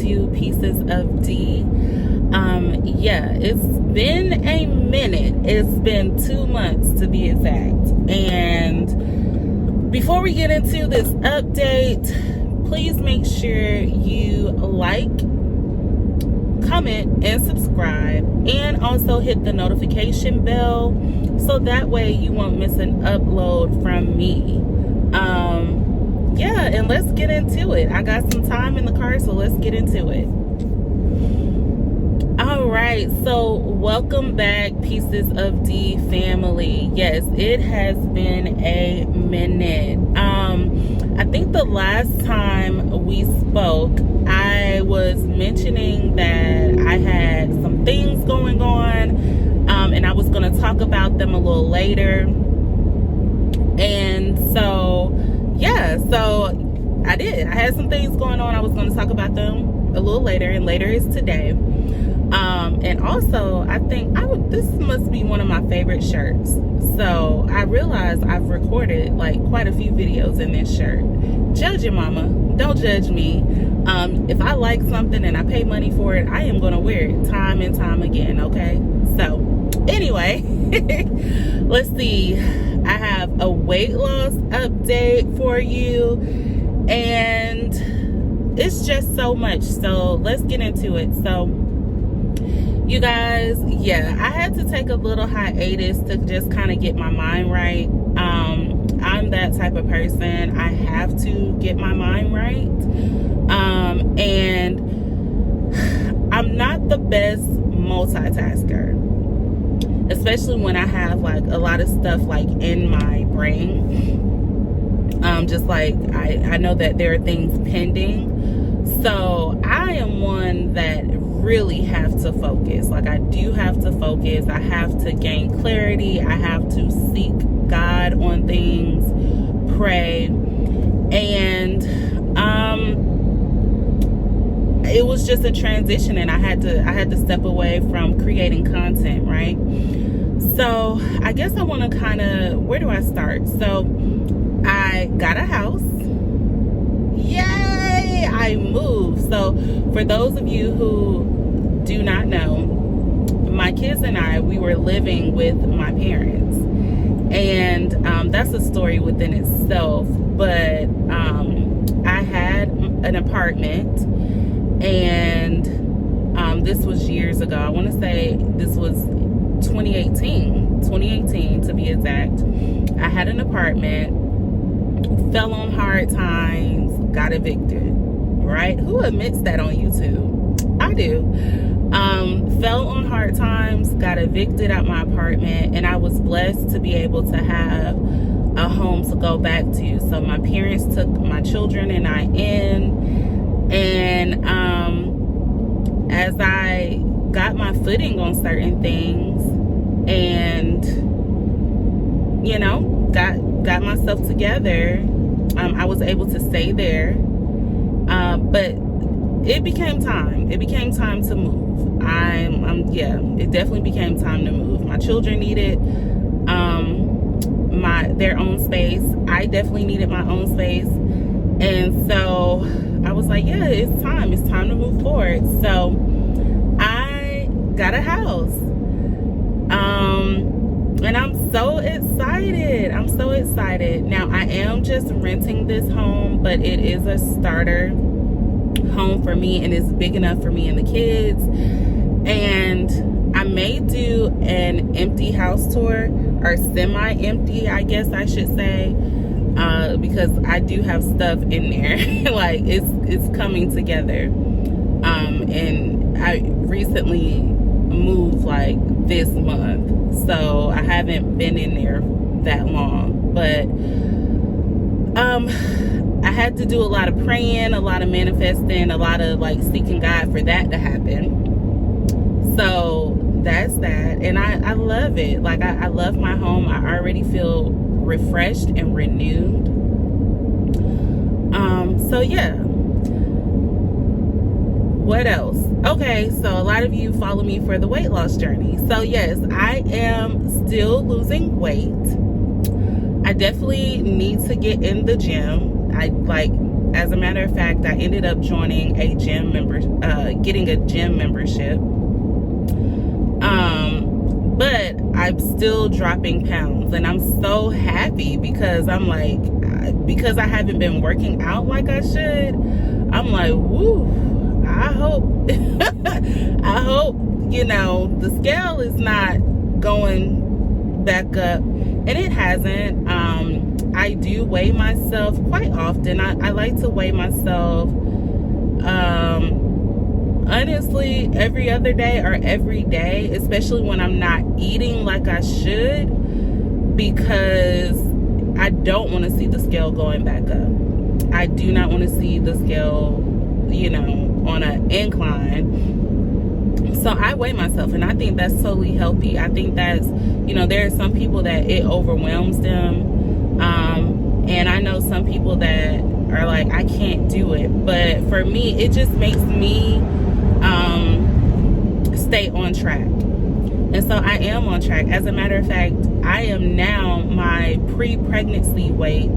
to Pieces of D. Yeah, it's been a minute. It's been 2 months to be exact. And before we get into this update, please make sure you like, comment, and subscribe, and also hit the notification bell so that way you won't miss an upload from me. Yeah, and let's get into it. I got some time in the car, so let's get into it. All right, so welcome back, Pieces of D family. Yes, it has been a minute. I think the last time we spoke, I was mentioning that I had some things going on, and I was going to talk about them a little later. And so, yeah, so I did. I had some things going on. I was going to talk about them a little later, and later is today. And also, I think this must be one of my favorite shirts. So I realized I've recorded like quite a few videos in this shirt. Judge your mama. Don't judge me. If I like something and I pay money for it, I am going to wear it time and time again, okay? So anyway, let's see. I have a weight loss update for you, and it's just so much. So let's get into it. So you guys, yeah, I had to take a little hiatus to just kind of get my mind right. I'm that type of person. I have to get my mind right. And I'm not the best multitasker, especially when I have like a lot of stuff like in my brain. Just like I know that there are things pending. So I am one that really have to focus. Like I do have to focus. I have to gain clarity. I have to seek God on things, pray. And it was just a transition, and I had to step away from creating content, right? So I guess I want to kind of, where do I start? So I got a house. Yay! I moved. So for those of you who do not know, my kids and I, we were living with my parents, and that's a story within itself. But I had an apartment, and this was years ago. I want to say this was 2018 to be exact. I had an apartment, fell on hard times, got evicted, right? Who admits that on YouTube? I do. Fell on hard times, got evicted out my apartment, and I was blessed to be able to have a home to go back to. So my parents took my children and I in, and as I got my footing on certain things, and you know, got myself together, I was able to stay there. But it became time. It became time to move. Yeah, it definitely became time to move. My children needed their own space. I definitely needed my own space. And so I was like, yeah, it's time to move forward. So I got a house. And I'm so excited. Now I am just renting this home, but it is a starter home for me, and it's big enough for me and the kids. And I may do an empty house tour, or semi-empty, I guess I should say, because I do have stuff in there. Like it's coming together. And I recently moved like this month, so I haven't been in there that long. But I had to do a lot of praying, a lot of manifesting, a lot of like seeking God for that to happen. So that's that. And I love it. Like I love my home. I already feel refreshed and renewed. So yeah. What else? Okay, so a lot of you follow me for the weight loss journey. So yes, I am still losing weight. I definitely need to get in the gym. I like As a matter of fact, I ended up joining a getting a gym membership. But I'm still dropping pounds, and I'm so happy because I'm like, because I haven't been working out like I should, I'm like, woo, I hope, I hope, you know, the scale is not going back up, and it hasn't. I do weigh myself quite often. I like to weigh myself, honestly, every other day or every day, especially when I'm not eating like I should, because I don't want to see the scale going back up. I do not want to see the scale, you know, on an incline. So I weigh myself, and I think that's totally healthy. I think that's, you know, there are some people that it overwhelms them. And I know some people that are like, I can't do it. But for me, it just makes me stay on track. And so I am on track. As a matter of fact, I am now my pre-pregnancy weight,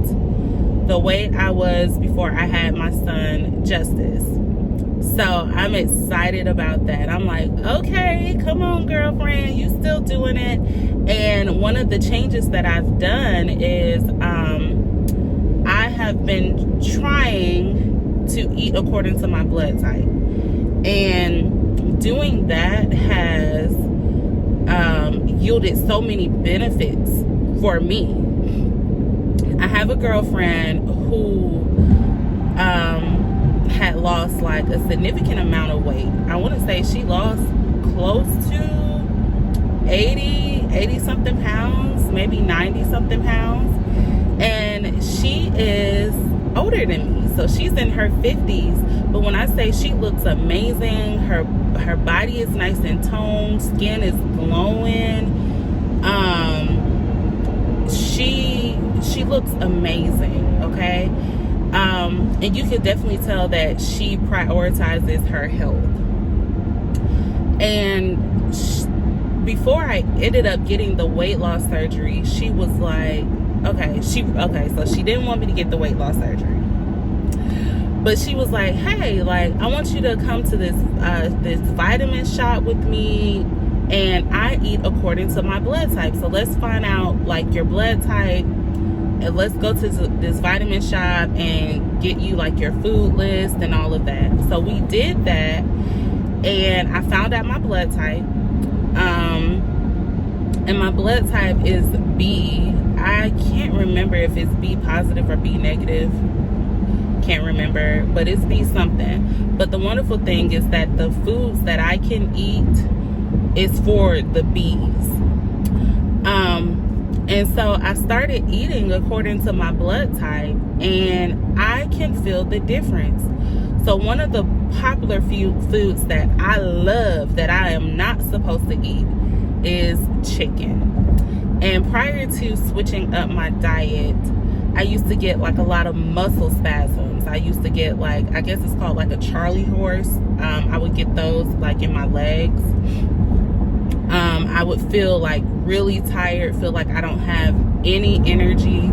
the weight I was before I had my son, Justice. So I'm excited about that. I'm like, okay, come on, girlfriend, you still doing it. And one of the changes that I've done is I have been trying to eat according to my blood type. And doing that has yielded so many benefits for me. I have a girlfriend who had lost like a significant amount of weight. I want to say she lost close to 80 something pounds, maybe 90 something pounds. And she is older than me, so she's in her 50s. But when I say she looks amazing, her body is nice and toned, skin is glowing. She looks amazing, okay? And you can definitely tell that she prioritizes her health. And before I ended up getting the weight loss surgery, she was like, so she didn't want me to get the weight loss surgery, but she was like, hey, like, I want you to come to this vitamin shot with me, and I eat according to my blood type. So let's find out like your blood type, and let's go to this vitamin shop and get you like your food list and all of that. So we did that, and I found out my blood type. And my blood type is B. I can't remember if it's B positive or B negative. Can't remember, but it's B something. But the wonderful thing is that the foods that I can eat is for the B's. And so I started eating according to my blood type, and I can feel the difference. So one of the popular foods that I love that I am not supposed to eat is chicken. And prior to switching up my diet, I used to get like a lot of muscle spasms. I used to get like, I guess it's called like a Charlie horse. I would get those like in my legs. I would feel like really tired, feel like I don't have any energy.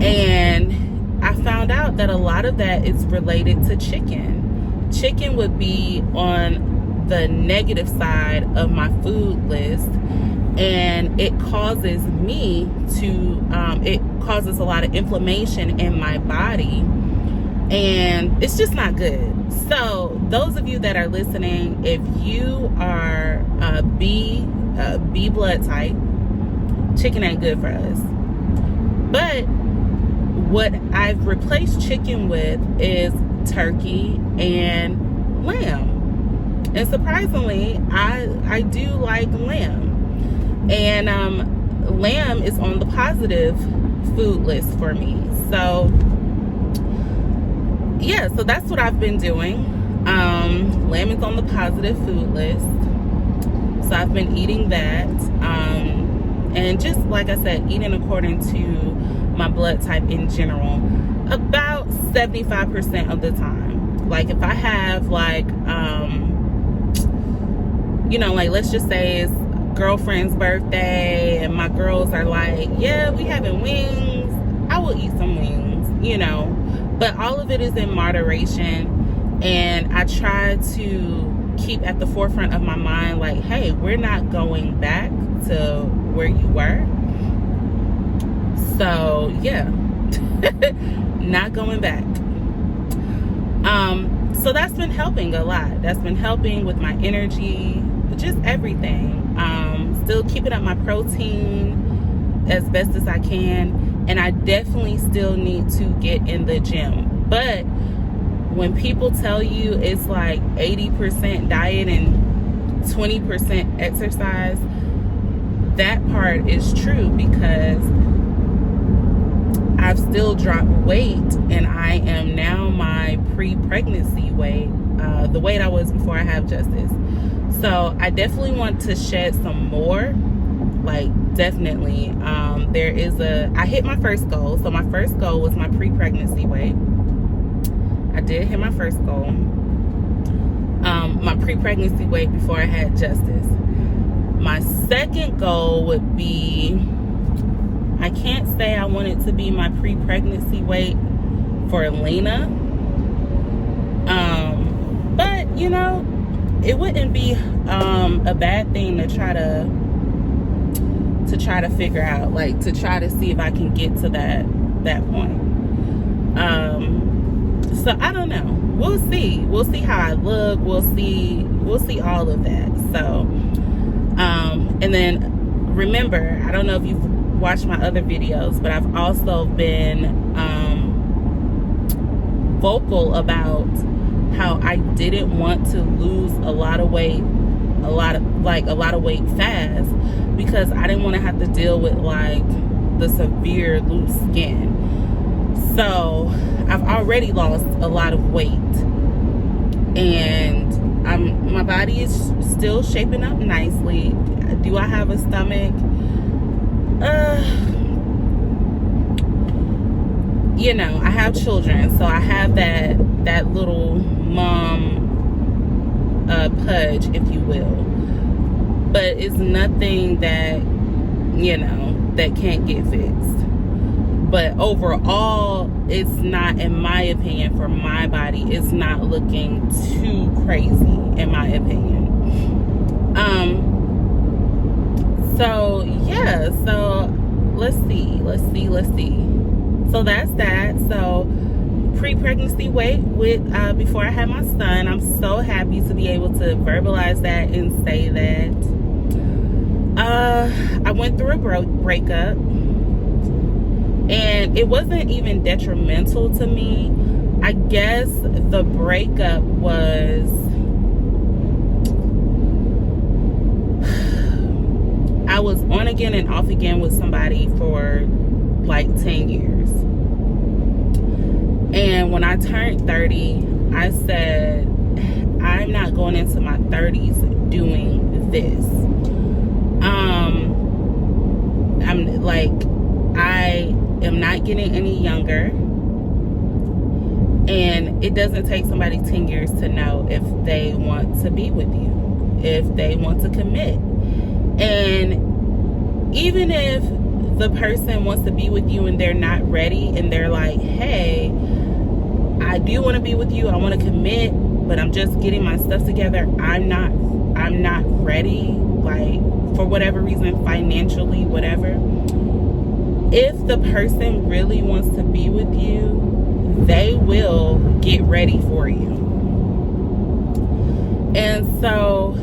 And I found out that a lot of that is related to chicken. Chicken would be on the negative side of my food list, and it causes me to, it causes a lot of inflammation in my body, and it's just not good. So those of you that are listening, if you are a B blood type, chicken ain't good for us. But what I've replaced chicken with is turkey and lamb. And surprisingly, I do like lamb. And lamb is on the positive food list for me. So yeah, so that's what I've been doing. Lamb is on the positive food list. So I've been eating that. And just like I said, eating according to my blood type in general, about 75% of the time. Like if I have like, you know, like let's just say it's girlfriend's birthday and my girls are like, yeah, we having wings, I will eat some wings, you know. But all of it is in moderation, and I try to keep at the forefront of my mind, like, hey, we're not going back to where you were. So yeah, not going back. So that's been helping a lot. That's been helping with my energy, just everything. Still keeping up my protein as best as I can, and I definitely still need to get in the gym. But when people tell you it's like 80% diet and 20% exercise, that part is true, because I've still dropped weight, and I am now my pre-pregnancy weight, the weight I was before I have Justice. So I definitely want to shed some more, like definitely. I hit my first goal. So my first goal was my pre-pregnancy weight. I did hit my first goal. My pre-pregnancy weight before I had Justice. My second goal would be, I can't say I want it to be my pre-pregnancy weight for Lena. But you know, it wouldn't be a bad thing to try to figure out, like to try to see if I can get to that point. So I don't know. We'll see. We'll see how I look. We'll see all of that. So and then remember, I don't know if you've watched my other videos, but I've also been vocal about how I didn't want to lose a lot of weight fast, because I didn't want to have to deal with like the severe loose skin. So I've already lost a lot of weight, and my body is still shaping up nicely. Do I have a stomach? You know, I have children, so I have that little mom pudge, if you will. But it's nothing that, you know, that can't get fixed. But overall, it's not, in my opinion, for my body, it's not looking too crazy, in my opinion. So yeah, so let's see. So that's that. So pre-pregnancy weight with before I had my son. I'm so happy to be able to verbalize that and say that. I went through a breakup, and it wasn't even detrimental to me. I guess the breakup was, I was on again and off again with somebody for like 10 years. And when I turned 30, I said, I'm not going into my 30s doing this. I'm like, I am not getting any younger. And it doesn't take somebody 10 years to know if they want to be with you, if they want to commit. And even if the person wants to be with you and they're not ready, and they're like, hey, I do want to be with you, I want to commit, but I'm just getting my stuff together, I'm not ready, like for whatever reason, financially, whatever. If the person really wants to be with you, they will get ready for you. And so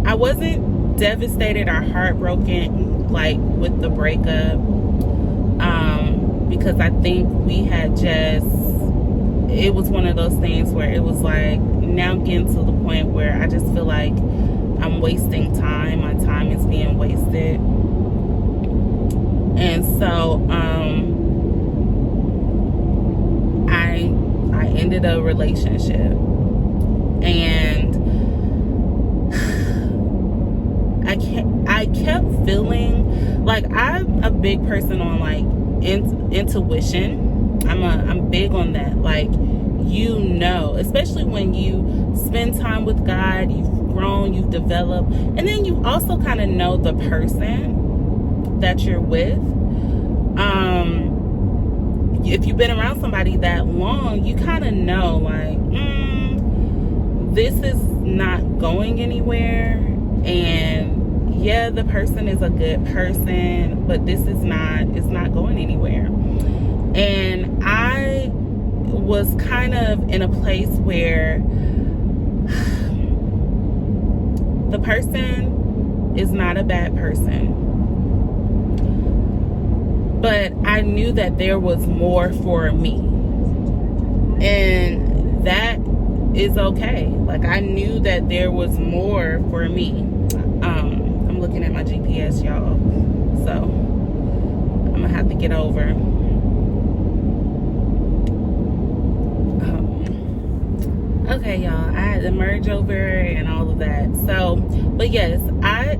I wasn't devastated or heartbroken like with the breakup, because I think we had just, it was one of those things where it was like, now I'm getting to the point where I just feel like I'm wasting time. My time is being wasted. And so I ended a relationship, and I kept feeling like, I'm a big person on like intuition. I'm big on that. Like, you know, especially when you spend time with God, you've grown, you've developed, and then you also kind of know the person that you're with. if you've been around somebody that long, you kind of know, like, this is not going anywhere. And yeah, the person is a good person, but it's not going anywhere. And I was kind of in a place where the person is not a bad person, but I knew that there was more for me, and that is okay. Like, I knew that there was more for me. I'm looking at my GPS, y'all, so I'm gonna have to get over. Okay, y'all, I had to merge over and all of that. So, but yes, I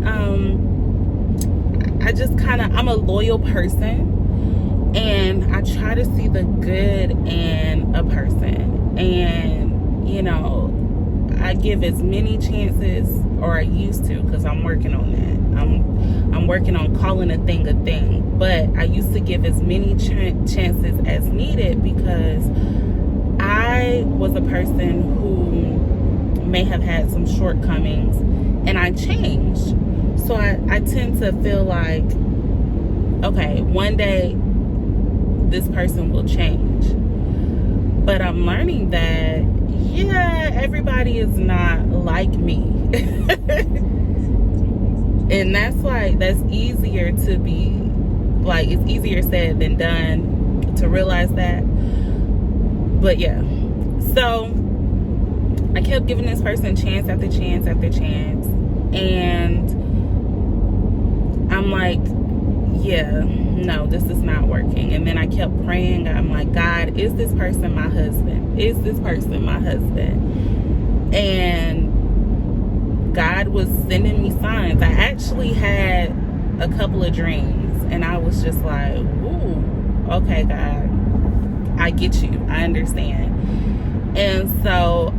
just kind of, I'm a loyal person, and I try to see the good in a person. And, you know, I give as many chances, or I used to, because I'm working on that. I'm working on calling a thing a thing. But I used to give as many chances as needed, because I was a person who may have had some shortcomings, and I changed. So I tend to feel like, okay, one day this person will change. But I'm learning that, yeah, everybody is not like me. And that's easier to be, like, it's easier said than done to realize that. But yeah, so I kept giving this person chance after chance after chance, and I'm like, yeah, no, this is not working. And then I kept praying. I'm like, God, is this person my husband? Is this person my husband? And God was sending me signs. I actually had a couple of dreams, and I was just like, ooh, okay, God, I get you. I understand. And so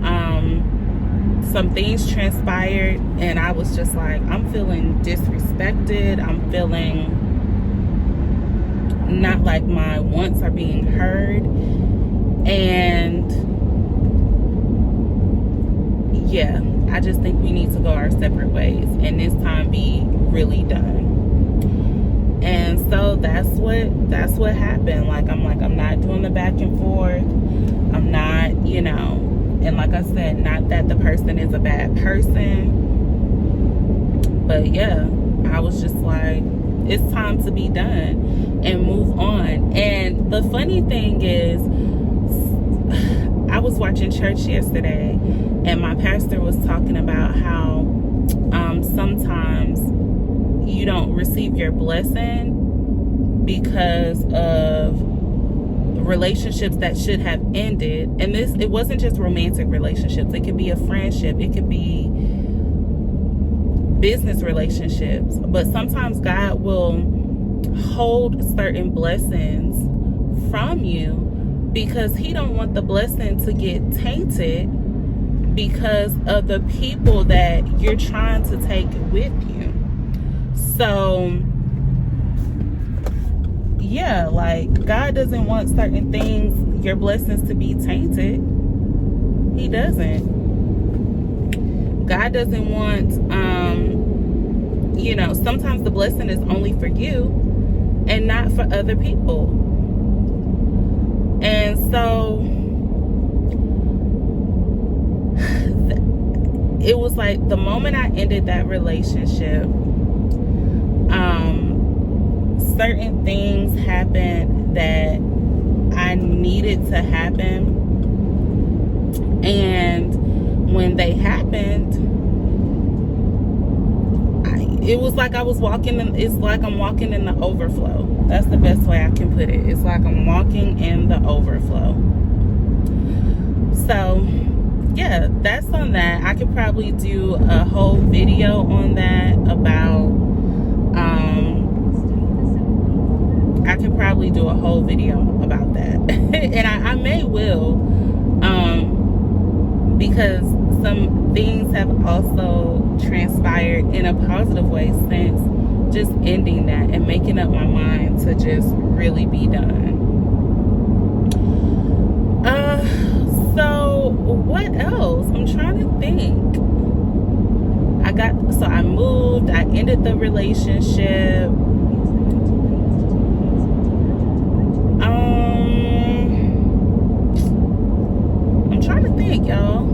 some things transpired, and I was just like, I'm feeling disrespected. I'm feeling not like my wants are being heard. And yeah, I just think we need to go our separate ways, and this time be really done. And so that's what happened. I'm not doing the back and forth. I'm not, you know, and like I said, not that the person is a bad person, but yeah, I was just like, it's time to be done and move on. And the funny thing is, I was watching church yesterday, and my pastor was talking about how sometimes you don't receive your blessing because of relationships that should have ended. And it wasn't just romantic relationships. It could be a friendship. It could be business relationships. But sometimes God will hold certain blessings from you because he don't want the blessing to get tainted because of the people that you're trying to take with you. So yeah, like, God doesn't want certain things, your blessings, to be tainted. He doesn't. God doesn't want, you know, sometimes the blessing is only for you and not for other people. And so it was like the moment I ended that relationship, certain things happened that I needed to happen. And when they happened, it was like I was walking in, it's like I'm walking in the overflow. That's the best way I can put it. It's like I'm walking in the overflow. So yeah, that's on that. I could probably do a whole video on that about I could probably do a whole video about that. And I may will, because some things have also transpired in a positive way since just ending that and making up my mind to just really be done. So what else? I'm trying to think. I moved, I ended the relationship. I'm trying to think, y'all.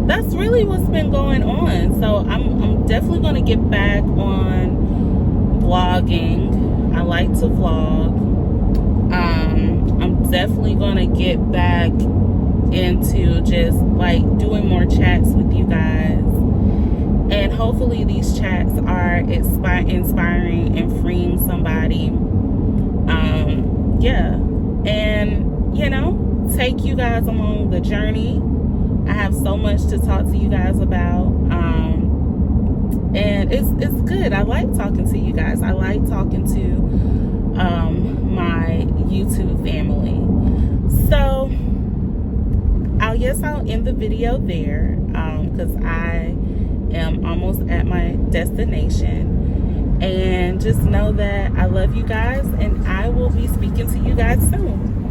That's really what's been going on. So I'm definitely gonna get back on vlogging. I like to vlog. I'm definitely gonna get back into just like doing more chats with you guys, and hopefully these chats are inspiring and freeing somebody. Yeah, and you know, take you guys along the journey. I have so much to talk to you guys about, and it's good. I like talking to you guys. I like talking to my YouTube family. So I'll end the video there, because I am almost at my destination. And just know that I love you guys, and I will be speaking to you guys soon.